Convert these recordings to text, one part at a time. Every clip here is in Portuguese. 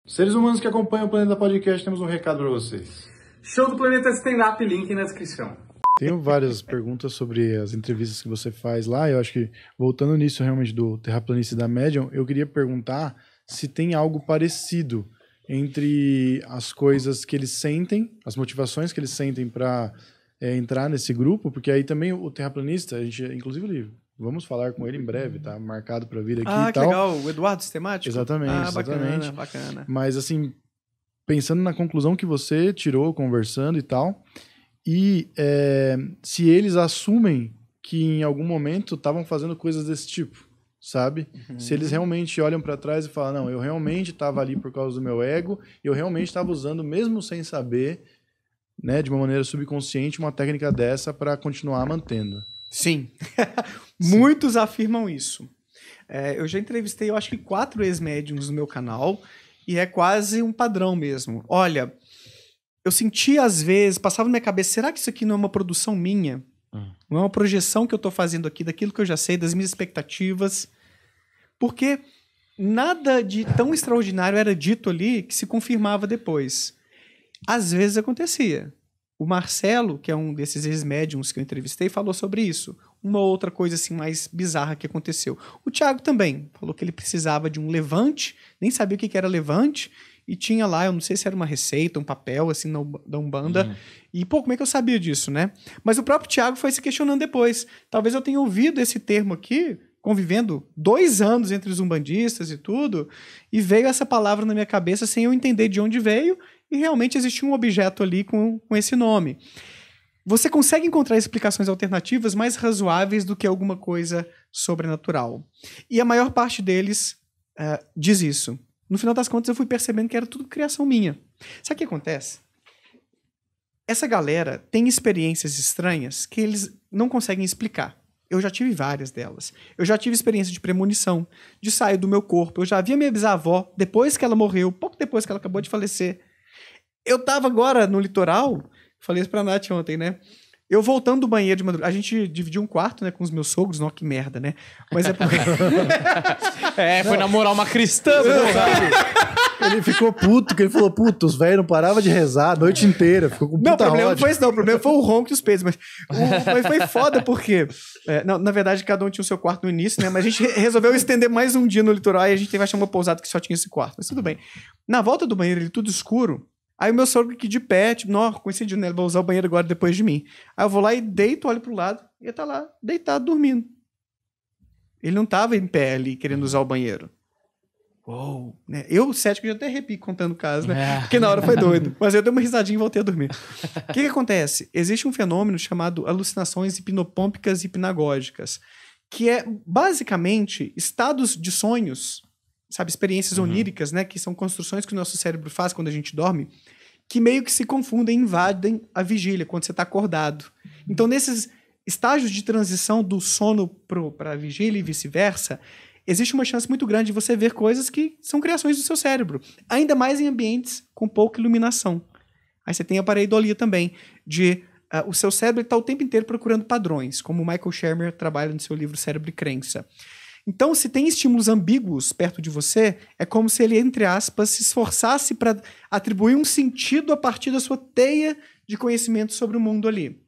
Seres humanos que acompanham o Planeta Podcast, temos um recado para vocês. Show do Planeta Stand-Up, link na descrição. Tenho várias perguntas sobre as entrevistas que você faz lá. Eu acho que, voltando nisso realmente do Terraplanista da Medium, eu queria perguntar se tem algo parecido entre as coisas que eles sentem, as motivações que eles sentem para entrar nesse grupo, porque aí também o Terraplanista, a gente, inclusive, vamos falar com ele em breve, tá marcado para vir aqui e tal. Ah, que legal, o Eduardo Sistemático? Exatamente, exatamente. Bacana. Mas assim, pensando na conclusão que você tirou, conversando e tal, e se eles assumem que em algum momento estavam fazendo coisas desse tipo, sabe? Se eles realmente olham para trás e falam, não, eu realmente estava ali por causa do meu ego, eu realmente estava usando, mesmo sem saber, né, de uma maneira subconsciente, uma técnica dessa para continuar mantendo. Sim. Muitos afirmam isso. Eu já entrevistei, eu acho que 4 ex-médiums no meu canal, e é quase um padrão mesmo. Olha, eu senti às vezes, passava na minha cabeça, será que isso aqui não é uma produção minha? Não é uma projeção que eu estou fazendo aqui, daquilo que eu já sei, das minhas expectativas? Porque nada de tão extraordinário era dito ali que se confirmava depois. Às vezes acontecia. O Marcelo, que é um desses ex-médiums que eu entrevistei, falou sobre isso. Uma outra coisa assim mais bizarra que aconteceu. O Thiago também falou que ele precisava de um levante, nem sabia o que era levante, e tinha lá, eu não sei se era uma receita, um papel assim da Umbanda. E, pô, como é que eu sabia disso, né? Mas o próprio Thiago foi se questionando depois. Talvez eu tenha ouvido esse termo aqui, convivendo 2 anos entre os umbandistas e tudo, e veio essa palavra na minha cabeça sem eu entender de onde veio, e realmente existia um objeto ali com esse nome. Você consegue encontrar explicações alternativas mais razoáveis do que alguma coisa sobrenatural. E a maior parte deles diz isso. No final das contas, eu fui percebendo que era tudo criação minha. Sabe o que acontece? Essa galera tem experiências estranhas que eles não conseguem explicar. Eu já tive várias delas. Eu já tive experiência de premonição, de sair do meu corpo. Eu já vi a minha bisavó, depois que ela morreu, pouco depois que ela acabou de falecer. Eu tava agora no litoral, falei isso pra Nath ontem, né? Eu voltando do banheiro de madrugada, a gente dividiu um quarto, né, com os meus sogros, não, que merda, né? Mas é porque... foi namorar uma cristã, porra. Ele ficou puto, que ele falou, puto, os velhos não paravam de rezar a noite inteira, ficou com puta Não, o problema ódio. não foi isso não, o problema foi o ronco e os peidos, mas foi foda porque, na verdade, cada um tinha o seu quarto no início, né, mas a gente resolveu estender mais um dia no litoral e a gente teve que achar uma pousada que só tinha esse quarto, mas tudo bem. Na volta do banheiro, ele tudo escuro, aí o meu sogro aqui de pé, tipo, não, coincidiu, né? Ele vai usar o banheiro agora depois de mim. Aí eu vou lá e deito, olho pro lado, e ele tá lá, deitado, dormindo. Ele não tava em pé ali, querendo usar o banheiro. Uou, né? Eu, cético, já até arrepio contando o caso, né? Porque na hora foi doido. Mas eu dei uma risadinha e voltei a dormir. O que acontece? Existe um fenômeno chamado alucinações hipnopômpicas e hipnagógicas, que é, basicamente, estados de sonhos, sabe, experiências oníricas, né, que são construções que o nosso cérebro faz quando a gente dorme, que meio que se confundem, invadem a vigília, quando você está acordado. Então, nesses estágios de transição do sono para a vigília e vice-versa, existe uma chance muito grande de você ver coisas que são criações do seu cérebro, ainda mais em ambientes com pouca iluminação. Aí você tem a pareidolia também, de o seu cérebro está o tempo inteiro procurando padrões, como o Michael Shermer trabalha no seu livro Cérebro e Crença. Então, se tem estímulos ambíguos perto de você, é como se ele, entre aspas, se esforçasse para atribuir um sentido a partir da sua teia de conhecimento sobre o mundo ali.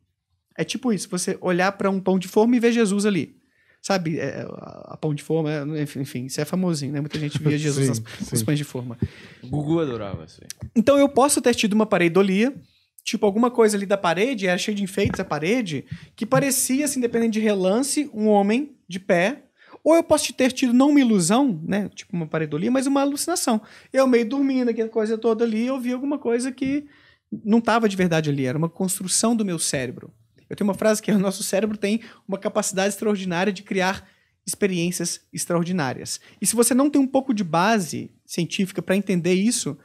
É tipo isso, você olhar para um pão de forma e ver Jesus ali. Sabe, a pão de forma, enfim, isso é famosinho, né? Muita gente via Jesus nos pães de forma. O Gugu adorava isso aí. Então, eu posso ter tido uma pareidolia, tipo, alguma coisa ali da parede, era cheio de enfeites a parede, que parecia, assim, dependendo de relance, um homem de pé. Ou eu posso ter tido não uma ilusão, né, tipo uma pareidolia, mas uma alucinação. Eu meio dormindo, aquela coisa toda ali, eu vi alguma coisa que não estava de verdade ali, era uma construção do meu cérebro. Eu tenho uma frase que o nosso cérebro tem uma capacidade extraordinária de criar experiências extraordinárias. E se você não tem um pouco de base científica para entender isso,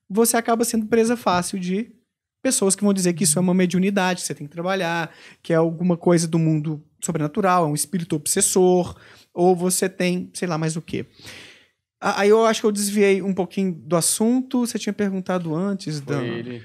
você acaba sendo presa fácil de pessoas que vão dizer que isso é uma mediunidade, que você tem que trabalhar, que é alguma coisa do mundo sobrenatural, é um espírito obsessor, ou você tem, sei lá, mais o quê. Aí eu acho que eu desviei um pouquinho do assunto. Você tinha perguntado antes,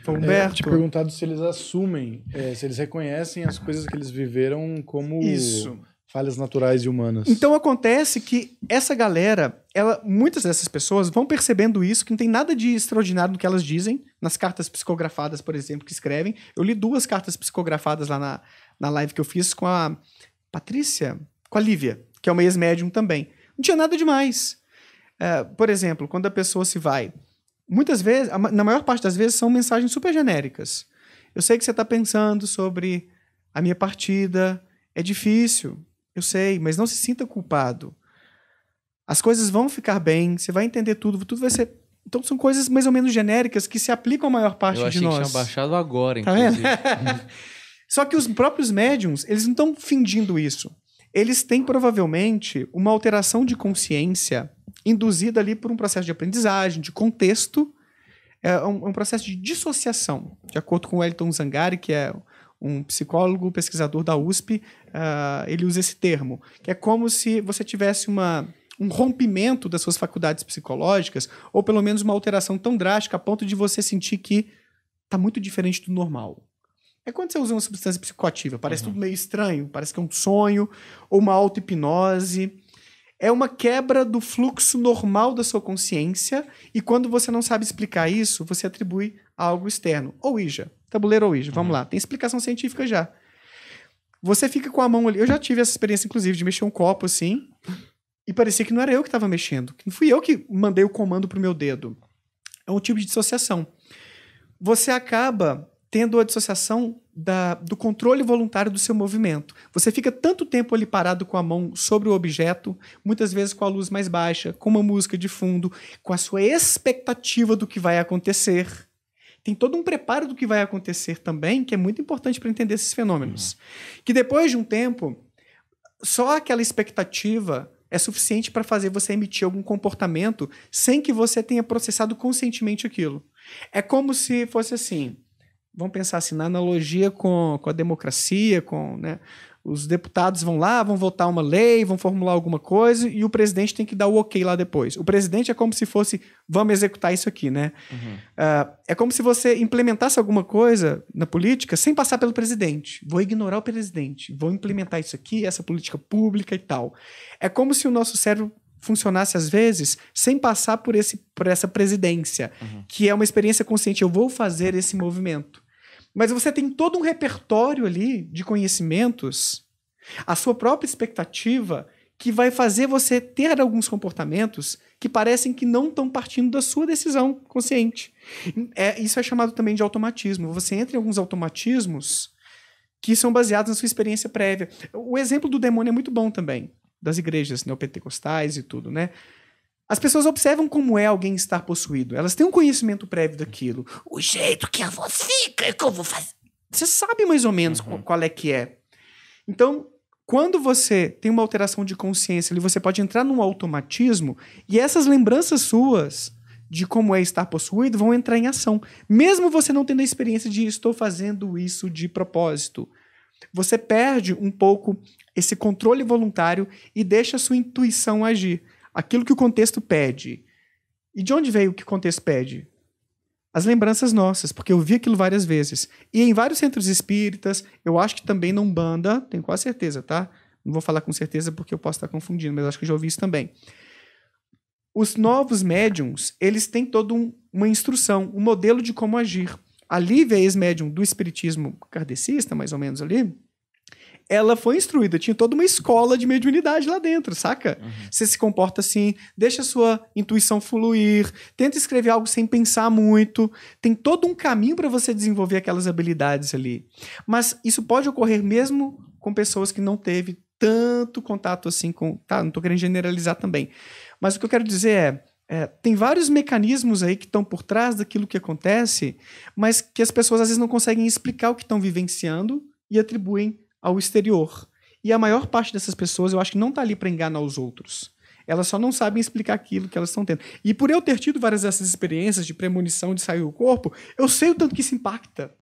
Foi o Humberto. Eu tinha perguntado se eles assumem, se eles reconhecem as coisas que eles viveram como Isso. falhas naturais e humanas. Então acontece que essa galera, muitas dessas pessoas vão percebendo isso, que não tem nada de extraordinário no que elas dizem, nas cartas psicografadas, por exemplo, que escrevem. Eu li 2 cartas psicografadas lá na live que eu fiz com a Patrícia, com a Lívia, que é uma ex-médium também. Não tinha nada demais. Por exemplo, quando a pessoa se vai, muitas vezes, na maior parte das vezes, são mensagens super genéricas. Eu sei que você está pensando sobre a minha partida, é difícil, eu sei, mas não se sinta culpado. As coisas vão ficar bem, você vai entender tudo vai ser... Então são coisas mais ou menos genéricas que se aplicam à maior parte de nós. Eu achei que tinha baixado agora, Tá inclusive. vendo? Só que os próprios médiums, eles não estão fingindo isso. Eles têm, provavelmente, uma alteração de consciência induzida ali por um processo de aprendizagem, de contexto. É um processo de dissociação, de acordo com o Wellington Zangari, que é um psicólogo, pesquisador da USP, ele usa esse termo, que é como se você tivesse um rompimento das suas faculdades psicológicas, ou pelo menos uma alteração tão drástica a ponto de você sentir que está muito diferente do normal. É quando você usa uma substância psicoativa, parece tudo meio estranho, parece que é um sonho, ou uma auto-hipnose. É uma quebra do fluxo normal da sua consciência, e quando você não sabe explicar isso, você atribui a algo externo. Ouija, tabuleiro Ouija, vamos lá, tem explicação científica já. Você fica com a mão ali, eu já tive essa experiência, inclusive, de mexer um copo assim, e parecia que não era eu que estava mexendo, que não fui eu que mandei o comando pro meu dedo. É um tipo de dissociação. Você acaba tendo a dissociação do controle voluntário do seu movimento. Você fica tanto tempo ali parado com a mão sobre o objeto, muitas vezes com a luz mais baixa, com uma música de fundo, com a sua expectativa do que vai acontecer. Tem todo um preparo do que vai acontecer também, que é muito importante para entender esses fenômenos. Que depois de um tempo, só aquela expectativa é suficiente para fazer você emitir algum comportamento sem que você tenha processado conscientemente aquilo. É como se fosse assim... Vamos pensar assim, na analogia com a democracia, né, os deputados vão lá, vão votar uma lei, vão formular alguma coisa e o presidente tem que dar o ok lá depois. O presidente é como se fosse, vamos executar isso aqui, né? É como se você implementasse alguma coisa na política sem passar pelo presidente. Vou ignorar o presidente, vou implementar isso aqui, essa política pública e tal. É como se o nosso cérebro funcionasse às vezes sem passar por essa presidência, que é uma experiência consciente. Eu vou fazer esse movimento. Mas você tem todo um repertório ali de conhecimentos, a sua própria expectativa, que vai fazer você ter alguns comportamentos que parecem que não estão partindo da sua decisão consciente. Isso é chamado também de automatismo. Você entra em alguns automatismos que são baseados na sua experiência prévia. O exemplo do demônio é muito bom também, das igrejas neopentecostais e tudo, né? As pessoas observam como é alguém estar possuído. Elas têm um conhecimento prévio daquilo. O jeito que a voz fica, é que eu vou fazer. Você sabe mais ou menos qual é que é. Então, quando você tem uma alteração de consciência, você pode entrar num automatismo e essas lembranças suas de como é estar possuído vão entrar em ação. Mesmo você não tendo a experiência de estou fazendo isso de propósito. Você perde um pouco esse controle voluntário e deixa a sua intuição agir. Aquilo que o contexto pede. E de onde veio o que o contexto pede? As lembranças nossas, porque eu vi aquilo várias vezes. E em vários centros espíritas, eu acho que também na Umbanda, tenho quase certeza, tá? Não vou falar com certeza porque eu posso estar confundindo, mas acho que eu já ouvi isso também. Os novos médiums, eles têm toda uma instrução, um modelo de como agir. A Lívia, ex-médium do espiritismo kardecista, mais ou menos ali, ela foi instruída, tinha toda uma escola de mediunidade lá dentro, saca? Você se comporta assim, deixa a sua intuição fluir, tenta escrever algo sem pensar muito, tem todo um caminho para você desenvolver aquelas habilidades ali. Mas isso pode ocorrer mesmo com pessoas que não teve tanto contato assim com... Tá, não tô querendo generalizar também. Mas o que eu quero dizer tem vários mecanismos aí que estão por trás daquilo que acontece, mas que as pessoas às vezes não conseguem explicar o que estão vivenciando e atribuem ao exterior. E a maior parte dessas pessoas, eu acho que não está ali para enganar os outros. Elas só não sabem explicar aquilo que elas estão tendo. E por eu ter tido várias dessas experiências de premonição de sair do corpo, eu sei o tanto que isso impacta.